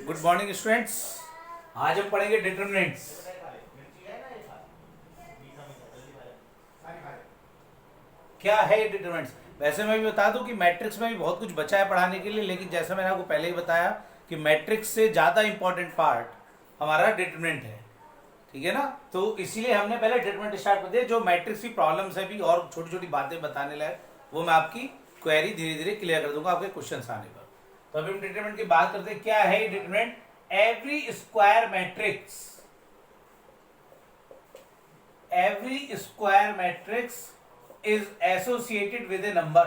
Good morning students. आज हम पढ़ेंगे डिटरमिनेंट्स। क्या है ये डिटरमिनेंट्स? वैसे मैं भी बता दूं कि मैट्रिक्स में भी बहुत कुछ बचा है पढ़ाने के लिए, लेकिन जैसा मैंने आपको पहले ही बताया कि मैट्रिक्स से ज़्यादा इंपॉर्टेंट पार्ट हमारा डिटरमिनेंट है। ठीक है ना? तो इसीलिए हमने पहले डिटरमिनेंट स्टार्ट कर दिया। जो मैट्रिक्स की प्रॉब्लम्स है भी और छोटी छोटी बातें बताने लायक, वो मैं आपकी क्वेरी धीरे धीरे क्लियर कर दूंगा आपके क्वेश्चन आने पर। तो अभी हम डिटरमिनेंट की बात करते हैं। क्या है determinant? every square matrix is associated with a number।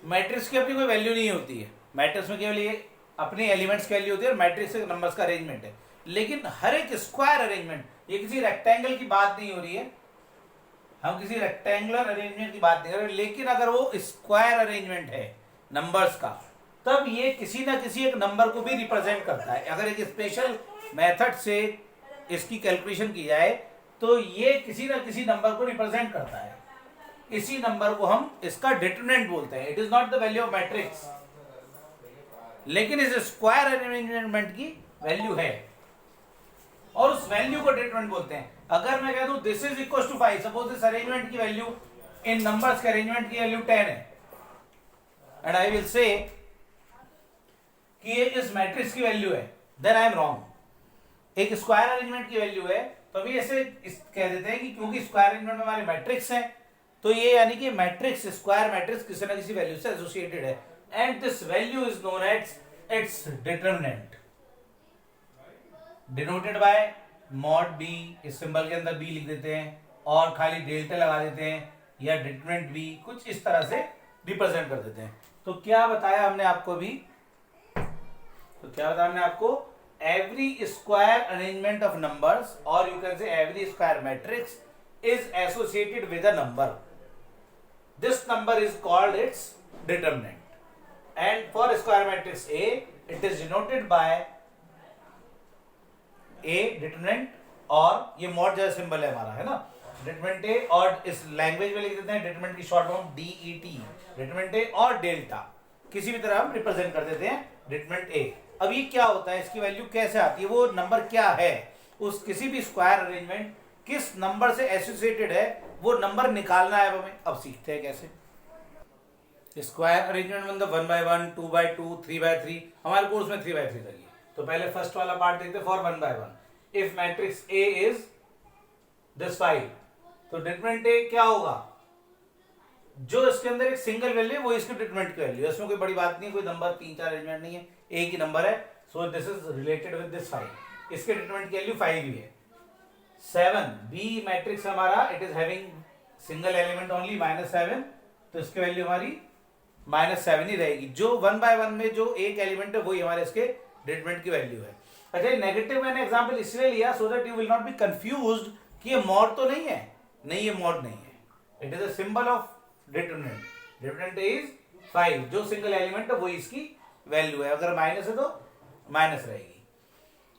Matrix की अपनी कोई वैल्यू नहीं होती है। मैट्रिक्स में केवल ये अपने एलिमेंट्स की वैल्यू होती है और मैट्रिक्स के नंबर्स का अरेंजमेंट है। लेकिन हर एक स्क्वायर अरेंजमेंट, ये किसी रेक्टेंगल की बात नहीं हो रही है, हम किसी रेक्टेंगुलर अरेंजमेंट की बात नहीं कर रहे, लेकिन अगर वो स्क्वायर अरेंजमेंट है नंबर्स का, तब ये किसी ना किसी एक नंबर को भी रिप्रेजेंट करता है। अगर एक स्पेशल मेथड से इसकी कैलकुलेशन की जाए तो ये किसी ना किसी नंबर को रिप्रेजेंट करता है। इसी नंबर को हम इसका डिटरमिनेंट बोलते हैं। It is not the value of matrix, लेकिन इस स्क्वायर अरेंजमेंट की वैल्यू है और उस वैल्यू को डिटरमिनेंट बोलते हैं। अगर मैं कह दूं this is equal to 5, suppose इस अरेंजमेंट की वैल्यू, इन नंबर्स के अरेंजमेंट की वैल्यू 10 है, एंड आई विल से कि ये इस मैट्रिक्स की वैल्यू है, देन आई एम रॉन्ग। एक स्क्वायर अरेंजमेंट की वैल्यू है तो अभी ऐसे कह देते हैं कि क्योंकि स्क्वायर अरेंजमेंट में हमारे मैट्रिक्स है, तो ये यानी कि मैट्रिक्स, स्क्वायर मैट्रिक्स किसी ना किसी वैल्यू से एसोसिएटेड है, and this value is known as its determinant, denoted by mod B. इस सिंबल के अंदर बी लिख देते हैं और खाली डेल्टा लगा देते हैं, या डिटरमिनेंट बी, कुछ इस तरह से रिप्रेजेंट कर देते हैं। तो क्या बताया हमने आपको अभी? Every square arrangement of numbers, और you can say every square matrix is associated with a number. This number is called its determinant, and for square matrix A it is denoted by A determinant, और ये mod जैसा symbol है हमारा, है ना, determinant A, और इस language में लिख देते हैं डिटरमिनेंट की short form DET, determinant A और डेल्टा, किसी भी तरह हम रिप्रेजेंट कर देते हैं डिटरमिनेंट ए। अब ये क्या होता है, इसकी वैल्यू कैसे आती है, वो नंबर क्या है, उस किसी भी स्क्वायर अरेंजमेंट किस नंबर से एसोसिएटेड है, वो नंबर निकालना है हमें। अब सीखते हैं कैसे। स्क्वायर अरेंजमेंट मतलब 1/1, 2/2, 3/3, हमारे कोर्स में 3/3 करिए। तो पहले फर्स्ट वाला पार्ट देखते हैं, for 1/1। If matrix A is this 5, तो डिटरमिनेंट ए क्या होगा? जो इसके अंदर एक सिंगल वैल्यू है वो इसकी डिटरमिनेंट की वैल्यू है। इसमें कोई बड़ी बात नहीं, कोई नंबर 3-4 अरेंजमेंट नहीं है, एक ही नंबर है। So this is related with this 5, इसके डिटरमिनेंट की वैल्यू 5 ही है। 7 बी मैट्रिक्स हमारा, it is having single element only -7, तो इसकी वैल्यू हमारी -7 ही रहेगी। जो 1/1 में जो एक एलिमेंट है वही हमारे इसके डिटरमिनेंट की वैल्यू है। अच्छा, नेगेटिव मैंने एग्जांपल इसलिए लिया so that you will not be confused कि ये मॉड तो नहीं है। नहीं, ये मॉड नहीं है, it is a symbol of determinant. Determinant is 5, जो सिंगल एलिमेंट है वही इसकी वैल्यू है। अगर माइनस है तो माइनस रहेगी।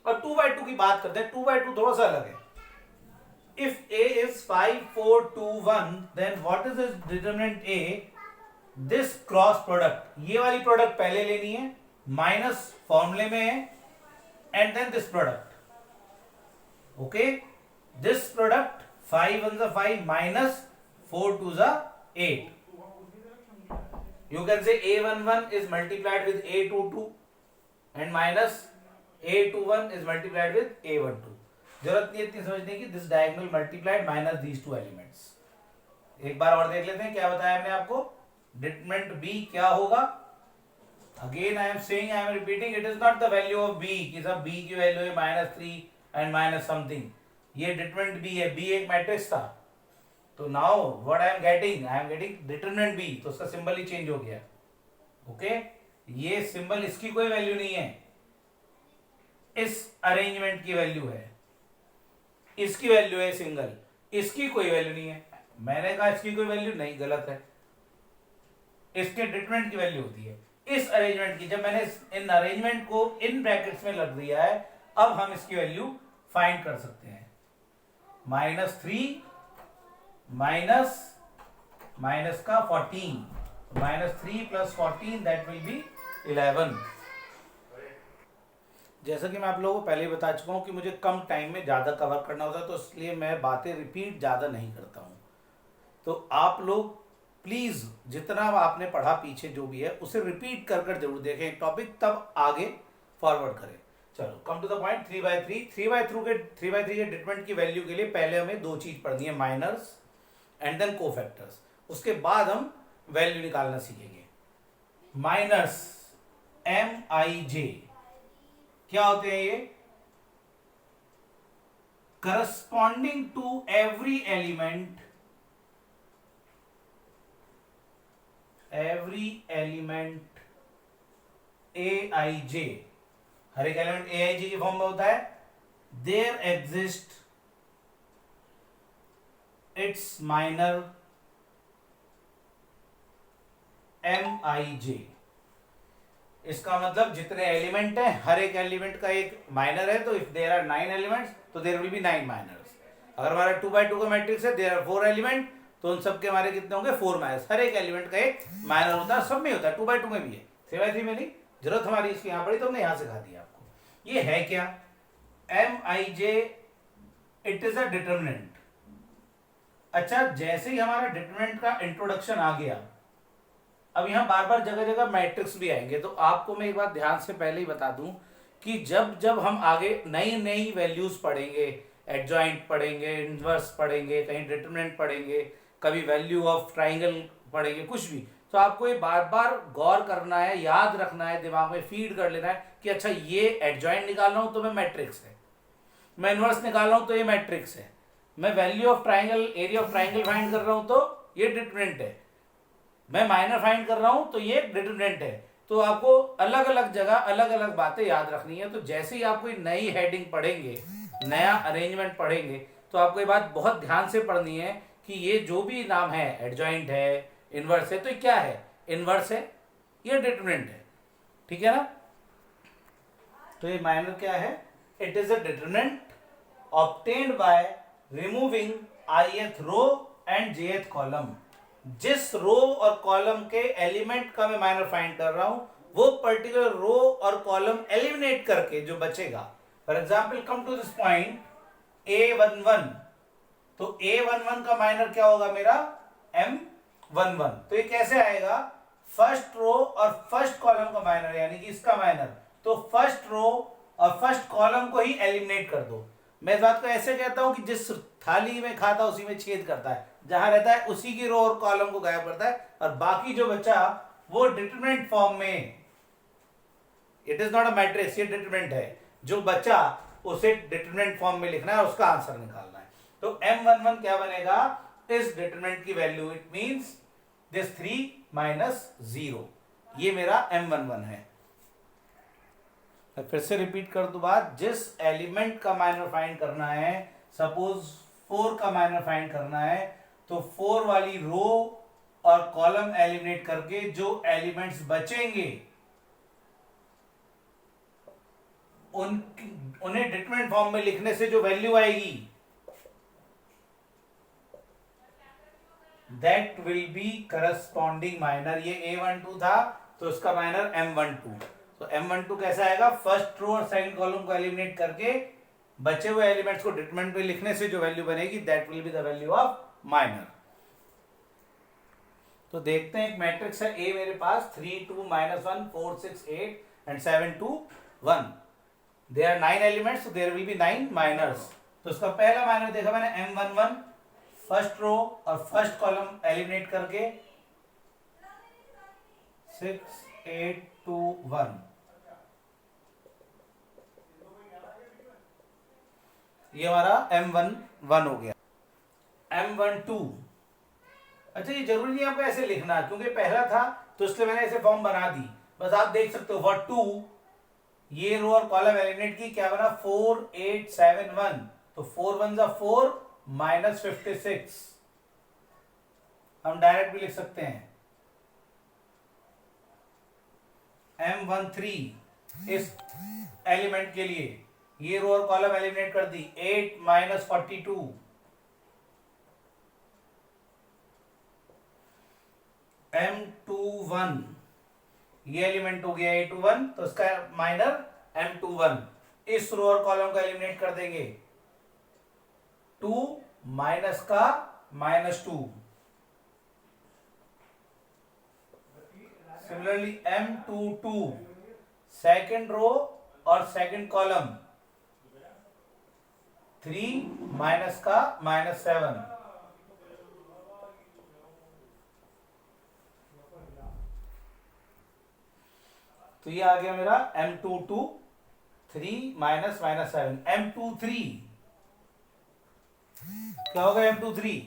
और 2/2 की बात करते हैं। 2/2 थोड़ा सा अलग है। If a is 5, 4, 2, 1, then what is this determinant a? This cross product, ये वाली प्रोडक्ट पहले लेनी है, माइनस फॉर्मूले में है, and then this product, okay, this product 5 1 5 minus 4 2 8. You can say a11 is multiplied with a22 and minus a21 is multiplied with a12. जरूरत नहीं है इतनी समझने की, this diagonal multiplied minus these two elements. एक बार और देख लेते हैं क्या बताया हमने आपको। डिटरमिनेंट बी क्या होगा? Again I am saying, I am repeating, it is not the value of B कि सब बी की वैल्यू है -3 एंड माइनस समथिंग। ये डिटरमिनेंट बी है, बी एक मैट्रिक्स था, तो now what I am getting determinant B, तो उसका सिंबल ही चेंज हो गया। ओके, ये सिंबल, इसकी कोई वैल्यू नहीं है, इस अरेंजमेंट की वैल्यू है, इसकी वैल्यू है सिंगल, इसकी कोई वैल्यू नहीं है। मैंने कहा इसकी कोई वैल्यू नहीं, गलत है, इसके डिटरमिनेंट की वैल्यू होती है इस अरेंजमेंट की। जब मैंने इन अरेंजमेंट को इन ब्रैकेट्स में लग दिया है, अब हम इसकी वैल्यू फाइंड कर सकते हैं। -3 माइनस का 14, -3 + 14 दैट विल बी 11। जैसा कि मैं आप लोगों को पहले ही बता चुका हूँ कि मुझे कम टाइम में ज़्यादा कवर करना होता है, तो इसलिए मैं बातें रिपीट ज़्यादा नहीं करता हूँ। तो आप लोग प्लीज़ जितना आपने पढ़ा पीछे जो भी है उसे रिपीट कर कर जरूर देखें टॉपिक, तब आगे फॉरवर्ड करें। चलो कम टू द पॉइंट। 3/3 के डिटरमिनेंट की वैल्यू के लिए पहले हमें दो चीज पढ़नी है, माइनर्स एंड देन कोफैक्टर्स। उसके बाद हम वैल्यू निकालना सीखेंगे। माइनर्स MIJ क्या होते हैं? ये corresponding to every element AIJ, हर एक एलिमेंट AIJ की फॉर्म में होता है। There exist its minor MIJ। इसका मतलब जितने एलिमेंट हैं हर एक एलिमेंट का एक माइनर है, तो इफ देयर आर 9 एलिमेंट्स तो देयर विल बी 9 माइनर्स। अगर हमारा 2x2 का मैट्रिक्स है, देयर आर 4 एलिमेंट, तो उन सबके हमारे कितने होंगे? 4 माइनर्स। हर एक एलिमेंट का एक माइनर होता है, सब में होता है, 2x2 में भी है, 3x3 में नहीं। जरूरत हमारी इसकी यहाँ पड़ी तो हमने यहाँ सिखा दिया आपको। ये है क्या? MIJ it is a determinant. अच्छा, जैसे ही हमारा डिटरमिनेंट का इंट्रोडक्शन आ गया, अब यहाँ बार बार जगह जगह मैट्रिक्स भी आएंगे, तो आपको मैं एक बात ध्यान से पहले ही बता दूं कि जब जब हम आगे नई नई वैल्यूज पढ़ेंगे, एडजॉइंट पढ़ेंगे, इनवर्स पढ़ेंगे, कहीं डिटरमिनेंट पढ़ेंगे, कभी वैल्यू ऑफ ट्राइंगल पढ़ेंगे, कुछ भी, तो आपको ये बार बार गौर करना है, याद रखना है, दिमाग में फीड कर लेना है कि अच्छा ये एडजॉइंट निकाल रहा हूं तो मैं मैट्रिक्स है, मैं इनवर्स निकाल रहा हूं तो ये मैट्रिक्स है, मैं value of triangle, area of triangle find कर रहा हूं तो ये डिटरमिनेंट है, मैं माइनर फाइंड कर रहा हूं तो ये डिटरमिनेंट है। तो आपको अलग अलग जगह अलग अलग बातें याद रखनी है। तो जैसे ही आप कोई नई हेडिंग पढ़ेंगे, नया अरेंजमेंट पढ़ेंगे, तो आपको ये बात बहुत ध्यान से पढ़नी है कि ये जो भी नाम है, एडजॉइंट है, इनवर्स है, तो ये क्या है? इनवर्स है, ये डिटरमिनेंट है, ठीक है ना? तो ये माइनर क्या है? It is a determinant obtained by removing ith row and jth column. जिस रो और कॉलम के एलिमेंट का मैं माइनर फाइंड कर रहा हूं, वो पर्टिकुलर रो और कॉलम एलिमिनेट करके जो बचेगा, for example come to this point A11, तो A11 का माइनर क्या होगा मेरा? M11। तो ये कैसे आएगा? फर्स्ट रो और फर्स्ट कॉलम का माइनर, यानी कि इसका माइनर, तो फर्स्ट रो और फर्स्ट कॉलम को ही एलिमिनेट कर दो। मैं इस बात को ऐसे कहता हूं कि जिस थाली में खाता उसी में छेद करता है, जहां रहता है उसी की रो और कॉलम को गायब करता है, और बाकी जो बचा वो डिटरमिनेंट फॉर्म में, it is not a matrix, ये डिटरमिनेंट है, जो बचा उसे डिटरमिनेंट फॉर्म में लिखना है और उसका आंसर निकालना है। तो M11 क्या बनेगा? इस डिटरमिनेंट की value, it means this 3 minus 0, ये मेरा M11 है। फिर से रिपीट कर दो बात, जिस एलिमेंट का माइनर फाइंड करना है, सपोज 4 का माइनर फाइंड करना है, तो 4 वाली रो और कॉलम एलिमिनेट करके जो एलिमेंट्स बचेंगे उन्हें डिटरमिनेंट फॉर्म में लिखने से जो वैल्यू आएगी, that will B corresponding minor. ये A12 था तो इसका माइनर M12। तो M12 कैसा आएगा? फर्स्ट रो और सेकंड कॉलम को एलिमिनेट करके बचे हुए एलिमेंट्स को डिटरमिनेंट में लिखने से जो वैल्यू बनेगी, that will be the value of minor. तो देखते हैं, एक मैट्रिक्स है A मेरे पास, 3 2 -1 4 6 8 and 7 2 1। There are 9 elements, so there will be 9 minors. तो इसका पहला माइनर देखा मैंने M11, फर्स्ट रो और फर्स्ट कॉलम एलिमिनेट करके 6 8 2 1, ये हमारा M11 हो गया। M12, अच्छा ये जरूरी नहीं आपको ऐसे लिखना, क्योंकि पहला था तो इसलिए मैंने ऐसे फॉर्म बना दी, बस आप देख सकते हो। फॉर 2, ये रो और कॉलम एलिमिनेट की, क्या बना? 4 8 7 1, तो 4 1 4 माइनस 56, हम डायरेक्ट भी लिख सकते हैं। M13 इस एलिमेंट के लिए, ये रो और कॉलम एलिमिनेट कर दी, 8 माइनस 42, M21 ये एलिमेंट हो गया A21, तो इसका माइनर M21 इस रो और कॉलम को एलिमिनेट कर देंगे, 2 माइनस का -2। सिमिलरली M22 सेकेंड रो और सेकेंड कॉलम, 3 माइनस का -7। तो ये आ गया मेरा M22 3 माइनस -7। M23 क्या होगा? M23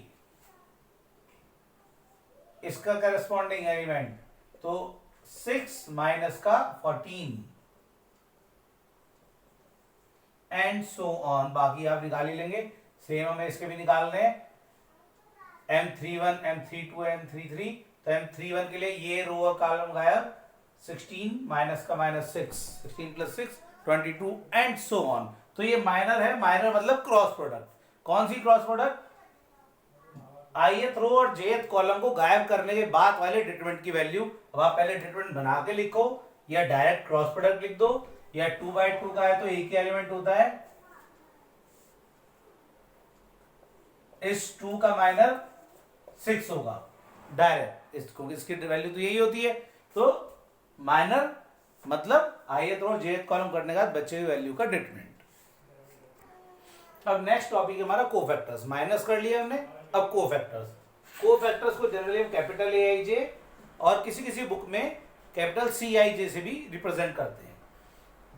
इसका करस्पॉन्डिंग एलिमेंट, तो 6 माइनस का 14 एंड सो ऑन। बाकी आप निकाल ही लेंगे, सेम हमें इसके भी निकालने हैं। M31 M32 M33, तो M31 के लिए ये रो और कॉलम गायब, 16 माइनस का -6, 16 + 6 22 एंड सो ऑन। तो ये माइनर है, माइनर मतलब क्रॉस प्रोडक्ट। कौन सी क्रॉस प्रोडक्ट? ith रो और jth कॉलम को गायब करने के बाद वाले डिटरमिनेंट की वैल्यू। अब आप पहले डिटरमिनेंट बना के लिखो या डायरेक्ट क्रॉस प्रोडक्ट लिख दो, या 2/2 का है तो एक ही एलिमेंट होता है, इस 2 का माइनर 6 होगा डायरेक्ट, इसकी वैल्यू तो यही होती है। तो माइनर मतलब ith रो और jth कॉलम करने के बाद बचे हुए वैल्यू का डिटरमिनेंट। अब नेक्स्ट टॉपिक हमारा कोफैक्टर्स। माइनस कर लिया हमने, अब कोफैक्टर्स। कोफैक्टर्स को जनरली हम कैपिटल Aij और किसी किसी बुक में कैपिटल Cij से भी रिप्रेजेंट करते हैं।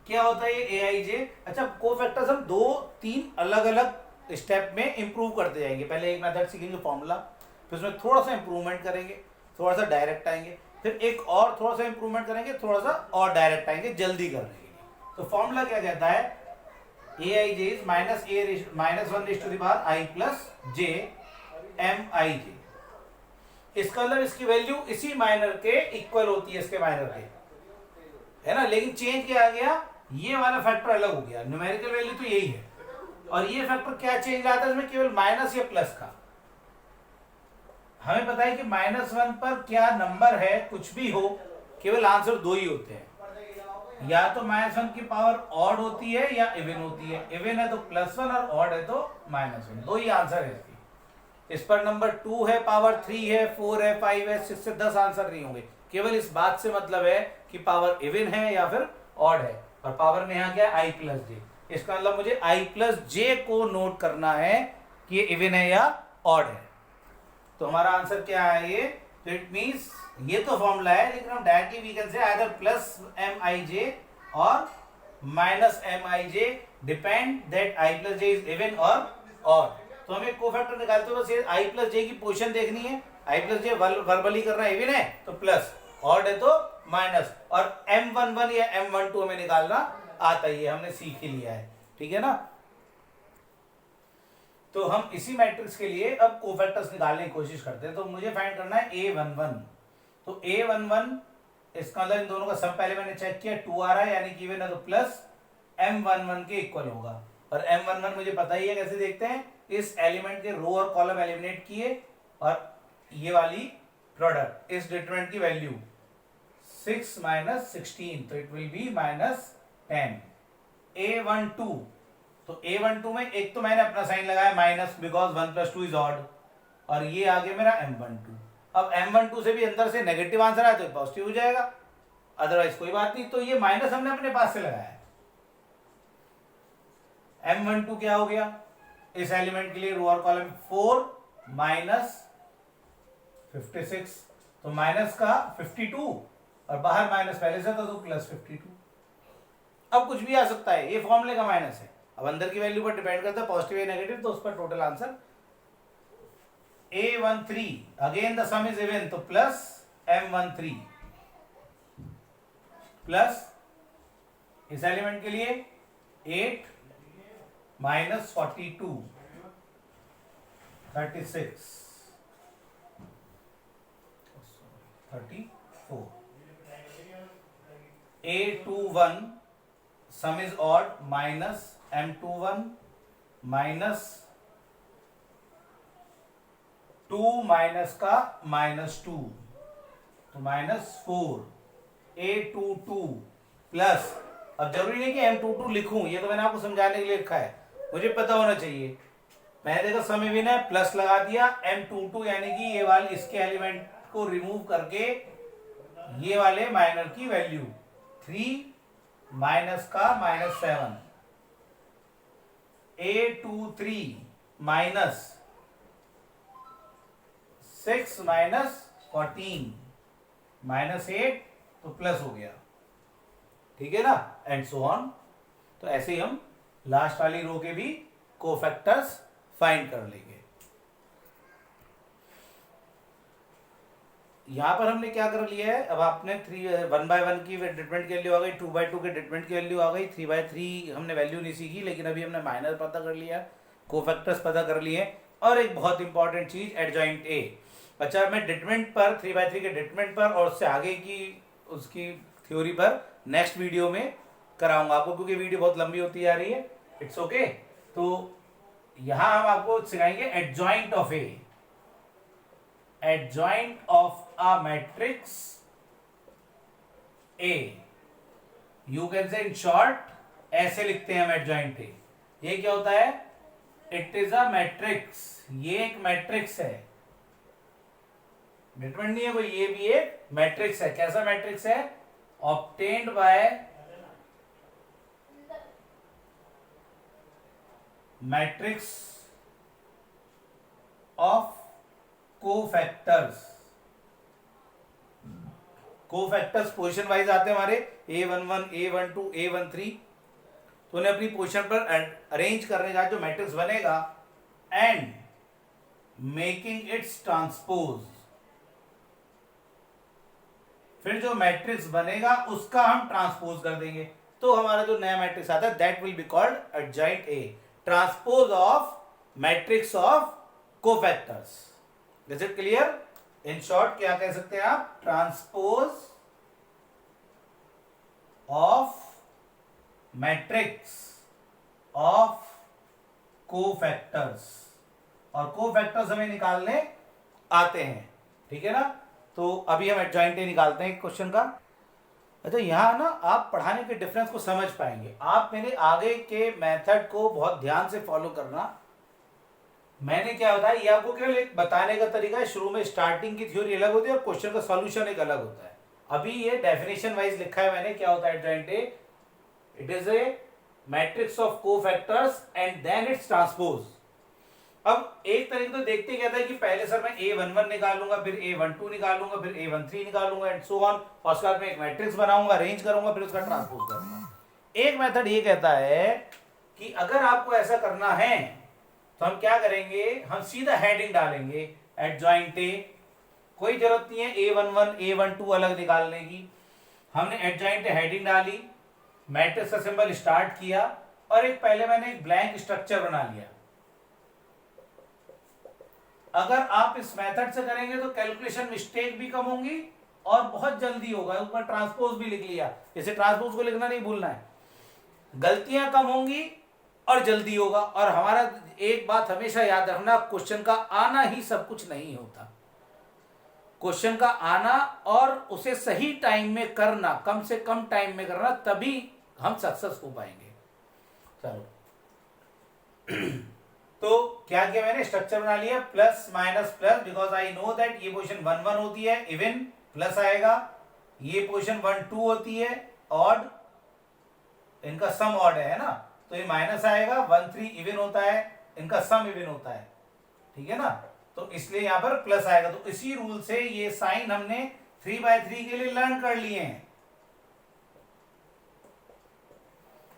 क्या होता है ये Aij? अच्छा, कोफैक्टर्स हम 2-3 अलग अलग स्टेप में इंप्रूव करते जाएंगे। पहले एक मेथड सीखेंगे फॉर्मूला, फिर उसमें थोड़ा सा इंप्रूवमेंट करेंगे, थोड़ा सा डायरेक्ट आएंगे, फिर एक और थोड़ा सा इंप्रूवमेंट करेंगे, थोड़ा सा और डायरेक्ट आएंगे जल्दी करने के लिए। तो फॉर्मूला क्या कहता है? Aij is -1 + i + j Mij। इसका मतलब इसकी वैल्यू इसी माइनर के इक्वल होती है, इसके माइनर के, है ना। लेकिन चेंज क्या आ गया? ये वाला फैक्टर अलग हो गया। न्यूमेरिकल वैल्यू तो यही है, और ये फैक्टर क्या चेंज आता है इसमें? केवल माइनस या प्लस का। हमें पता है कि -1 पर क्या नंबर है, कुछ भी हो, केवल आंसर 2 ही होते हैं, या तो -1 की पावर ऑड होती है या इवन होती है। इवन है तो +1 और ऑड है तो -1, 2 ही आंसर है इसकी। इस पर नंबर 2 है, पावर 3 है, 4 है, 5 है, 6 से 10 आंसर नहीं होंगे। केवल इस बात से मतलब है कि पावर इवन है या फिर ऑड है, और पावर में यहाँ क्या है? i + j। इसका मतलब मुझे i + j को नोट करना है कि ये इवन है या ऑड है। तो हमारा आंसर क्या है ये? तो इट मीन्स ये तो फॉर्मूला है, लेकिन हम directly we can say either +Mij or -Mij, depend that i + j is even or odd. तो हमें कोफैक्टर निकालते हुए बस ये i + j की पोजीशन देखनी है। i + j वर्बली करना है, इवन है तो प्लस, ऑड है तो माइनस, और M11 या M12 हमें निकालना आता ही है, हमने सीख ही लिया है, ठीक है ना। तो हम इसी मैट्रिक्स के लिए अब कोफैक्टर्स निकालने की कोशिश करते हैं। तो मुझे फाइंड करना है A11। तो A11, इसका मतलब इन दोनों का सम पहले मैंने चेक किया, 2 आ रहा है, यानी कि इवन है तो प्लस M11 के इक्वल होगा। और M11 मुझे पता ही है, कैसे देखते हैं? इस एलिमेंट के रो और कॉलम एलिमिनेट किए, और ये वाली प्रोडक्ट, इस डिटरमिनेंट की वैल्यू 6 - 16, तो इट विल बी -10। A12, तो A12 में एक तो मैंने अपना साइन लगाया माइनस, बिकॉज 1 + 2 इज ऑड, और ये आ गया मेरा M12। अब M12 से भी अंदर से नेगेटिव आंसर आया तो पॉजिटिव हो जाएगा, अदरवाइज कोई बात नहीं। तो ये माइनस हमने अपने पास से लगाया है। M12 क्या हो गया? इस एलिमेंट के लिए रो और कॉलम 4 - 56, तो माइनस का 52, और बाहर माइनस पहले से था तो +52। अब कुछ भी आ सकता है, ये फॉर्मूले का माइनस है। अब अंदर की वैल्यू पर डिपेंड करता है, पॉजिटिव या नेगेटिव, तो उस पर total answer. A13, again the some is even, तो प्लस M13 प्लस इस एलिमेंट के लिए 8 - 42, 36, 34। A21 some is odd, minus M21 minus 2 minus का -2, तो -4। A22 प्लस अब जरूरी नहीं कि M22 लिखूं, ये तो मैंने आपको समझाने के लिए लिखा है, मुझे पता होना चाहिए। मैंने देखा सम इवन है, प्लस लगा दिया, M22 यानी कि ये वाले इसके एलिमेंट को रिमूव करके ये वाले माइनर की वैल्यू 3 माइनस का -7, A23 माइनस 6 माइनस 14 -8 तो प्लस हो गया, ठीक है ना, एंड सो ऑन। तो ऐसे ही हम लास्ट वाली रो के भी कोफैक्टर्स फाइंड कर लेंगे। यहां पर हमने क्या कर लिया है, अब आपने 1 by 1 की ट्रीटमेंट की वैल्यू आ गई, 2 by 2 के ट्रीटमेंट की वैल्यू आ गई, 3 by 3 हमने वैल्यू नहीं सीखी, लेकिन अभी हमने माइनर पता कर लिया, कोफैक्टर्स पता कर लिए, और एक बहुत इंपॉर्टेंट चीज एडजॉइंट ए। अच्छा, मैं डिटरमिनेंट पर 3 by 3 के डिटरमिनेंट पर और उससे आगे की उसकी थ्योरी पर नेक्स्ट वीडियो में कराऊंगा आपको, क्योंकि वीडियो बहुत लंबी होती जा रही है। It's okay. तो यहां हम आपको सिखाएंगे adjoint of A, adjoint of a matrix A, you can से इन शॉर्ट ऐसे लिखते हैं हम एडजॉइंट ए। ये क्या होता है, इट इज अ मैट्रिक्स, ये एक मैट्रिक्स है, डिटरमिनेंट नहीं है कोई, ये भी एक मैट्रिक्स है। कैसा मैट्रिक्स है, obtained by matrix of cofactors. Cofactors position wise आते हैं हमारे, A11, A12, A13, तो उन्हें अपनी पोजीशन पर अरेंज करने का जो मैट्रिक्स बनेगा, एंड मेकिंग इट्स ट्रांसपोज, फिर जो मैट्रिक्स बनेगा उसका हम ट्रांसपोज कर देंगे, तो हमारा जो नया मैट्रिक्स आता है that will be called adjoint A, transpose of matrix of cofactors. Is it clear? In short क्या कह सकते हैं आप, transpose of matrix of cofactors, और कोफैक्टर्स हमें निकालने आते हैं, ठीक है ना। तो अभी हम एडजॉइंट ए निकालते हैं क्वेश्चन का। अच्छा, यहाँ ना आप पढ़ाने के डिफरेंस को समझ पाएंगे, आप मेरे आगे के मेथड को बहुत ध्यान से फॉलो करना। मैंने क्या बताया, ये आपको केवल एक बताने का तरीका है, शुरू में स्टार्टिंग की थ्योरी अलग होती है और क्वेश्चन का सॉल्यूशन एक अलग होता है। अभी ये डेफिनेशन वाइज लिखा है मैंने, क्या होता है adjoint A, it is a matrix of cofactors and then its transpose. अब एक तरीके तो देखते क्या था कि पहले सर मैं A11 निकालूंगा, फिर A12 निकालूंगा, फिर A13 निकालूंगा एंड सो ऑन, और उसके बाद मैं एक मैट्रिक्स बनाऊंगा, अरेंज करूंगा, फिर उसका ट्रांसपोज करूंगा। एक मेथड ये कहता है कि अगर आपको ऐसा करना है तो हम क्या करेंगे, हम सीधा हेडिंग डालेंगे एडजॉइंट ए, कोई जरूरत नहीं है A11 A12 अलग निकालने की। हमने एडजॉइंट ए हेडिंग डाली, मैट्रिक्स का सिंबल स्टार्ट किया, और एक पहले मैंने एक ब्लैंक स्ट्रक्चर बना लिया। अगर आप इस मेथड से करेंगे तो कैलकुलेशन मिस्टेक भी कम होंगी और बहुत जल्दी होगा, ऊपर ट्रांसपोज भी लिख लिया, इसे ट्रांसपोज को लिखना नहीं भूलना है, गलतियां कम होंगी और जल्दी होगा। और हमारा एक बात हमेशा याद रखना, क्वेश्चन का आना ही सब कुछ नहीं होता, क्वेश्चन का आना और उसे सही टाइम में करना, कम से कम टाइम में करना, तभी हम सक्सेस हो पाएंगे। चलो तो क्या किया मैंने, स्ट्रक्चर बना लिया, plus minus plus, because I know that ये पोजीशन 1 1 होती है, इवन प्लस आएगा, ये पोजीशन 1 2 होती है, ऑड, इनका सम ऑड है ना, तो ये माइनस आएगा, 1 3 इवन होता है, इनका सम इवन होता है, ठीक है ना, तो इसलिए यहां पर प्लस आएगा। तो इसी रूल से ये साइन हमने 3 by 3 के लिए लर्न कर लिए हैं।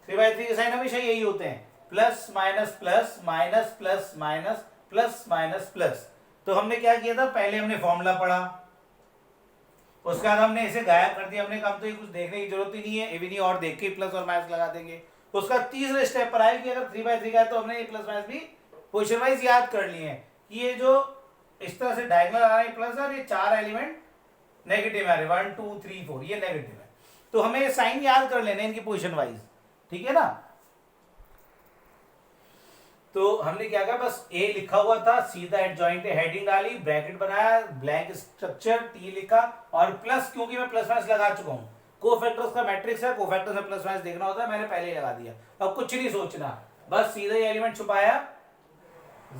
3 by 3 के साइन हमेशा यही होते हैं, plus minus plus, minus plus minus, plus minus plus. तो हमने क्या किया था, पहले हमने फॉर्मूला पढ़ा, उसके बाद हमने इसे गायब कर दिया, हमने कहा तो ये कुछ देखने की जरूरत ही नहीं है, इवन और देख के प्लस और माइनस लगा देंगे। उसका तीसरे स्टेप पर आए कि अगर 3 by 3 का है तो हमने ये प्लस माइनस भी पोजीशन वाइज याद कर लिए हैं कि ये जो इस तरह से डायगोनल आ रहा है प्लस, और ये 4 एलिमेंट नेगेटिव आ रहे, 1 2 3 4, ये नेगेटिव है, तो हमें ये साइन याद कर लेने इनकी पोजीशन वाइज, ठीक है ना। तो हमने क्या कहा, बस ए लिखा हुआ था, सीधा एडजॉइंट हेडिंग डाली, ब्रैकेट बनाया, ब्लैंक स्ट्रक्चर टी लिखा, और प्लस, क्योंकि मैं प्लस माइनस लगा चुका हूं कोफैक्टर्स का मैट्रिक्स है, कोफैक्टर्स में प्लस माइनस देखना होता है, मैंने पहले ही लगा दिया। अब कुछ नहीं सोचना, बस सीधा ही एलिमेंट छुपाया,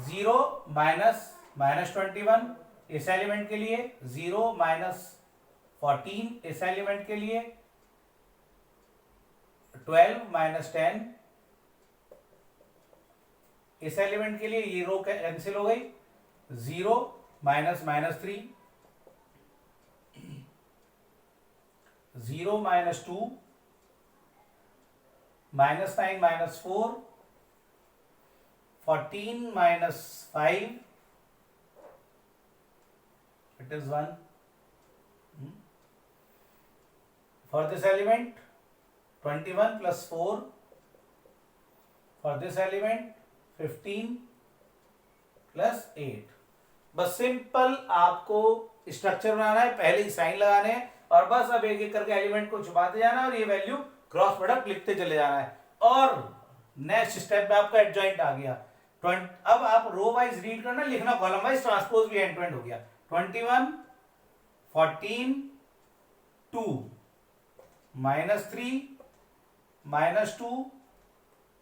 0 माइनस माइनस 21 इस एलिमेंट के लिए, 0 माइनस 14 इस एलिमेंट के लिए, 12 माइनस 10 इस एलिमेंट के लिए, ये रो कैंसिल हो गई, 0 minus minus 3, 0 minus 2, minus 9 minus 4, 14 minus 5, it is 1. For this element 21 plus 4, for this element 15 plus 8. बस सिंपल आपको स्ट्रक्चर बनाना है, पहले ही साइन लगाने हैं और बस अब एक एक करके एलिमेंट को छुपाते जाना और ये वैल्यू क्रॉस प्रोडक्ट लिखते चले जाना है। और नेक्स्ट स्टेप में आपका एडजॉइंट आ गया। अब आप रो वाइज रीड करना, लिखना कॉलम वाइज, ट्रांसपोज भी एंड टू एंड हो गया। 21 14 2 minus 3 minus 2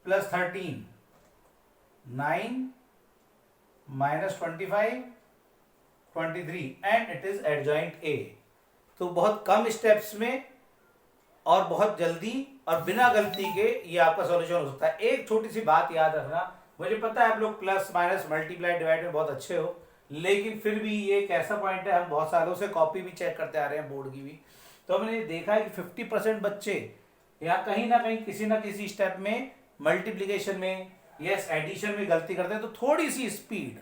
plus 13 9 minus 25 23 and it is adjoint A. तो बहुत कम स्टेप्स में और बहुत जल्दी और बिना गलती के ये आपका सॉल्यूशन हो सकता है। एक छोटी सी बात याद रखना, मुझे पता है आप लोग प्लस माइनस मल्टीप्लाई डिवाइड में बहुत अच्छे हो, लेकिन फिर भी ये एक ऐसा पॉइंट है, हम बहुत सालों से कॉपी भी चेक करते आ रहे हैं बोर्ड की भी, तो हमने देखा है कि 50% बच्चे या कहीं ना कहीं किसी ना किसी स्टेप में मल्टीप्लिकेशन में यस एडिशन में गलती करते हैं। तो थोड़ी सी स्पीड,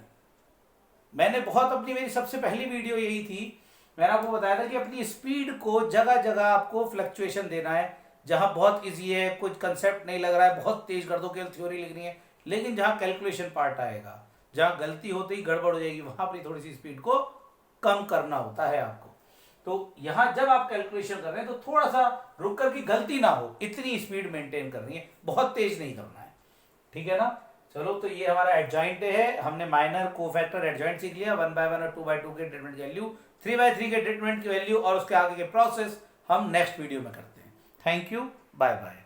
मैंने बहुत अपनी मेरी सबसे पहली वीडियो यही थी, मैंने आपको बताया था कि अपनी स्पीड को जगह जगह आपको फ्लक्चुएशन देना है। जहां बहुत इजी है, कुछ कंसेप्ट नहीं लग रहा है, बहुत तेज कर दो, केवल थ्योरी लिखनी है, लेकिन जहां कैलकुलेशन पार्ट आएगा, जहां गलती होते ही गड़बड़ हो जाएगी, वहां अपनी थोड़ी सी स्पीड को कम करना होता है आपको। तो यहां जब आप कैलकुलेशन कर रहे हैं तो थोड़ा सा रुक कर की गलती ना हो, इतनी स्पीड मेंटेन करनी है, बहुत तेज नहीं करना है, ठीक है ना। चलो, तो ये हमारा एडजॉइंट है, हमने माइनर कोफैक्टर एडजॉइंट सीख लिया, 1 by 1 और 2 by 2 के ट्रीटमेंट की वैल्यू, 3 by 3 के ट्रीटमेंट की वैल्यू और उसके आगे के प्रोसेस हम नेक्स्ट वीडियो में करते हैं। Thank you, bye bye.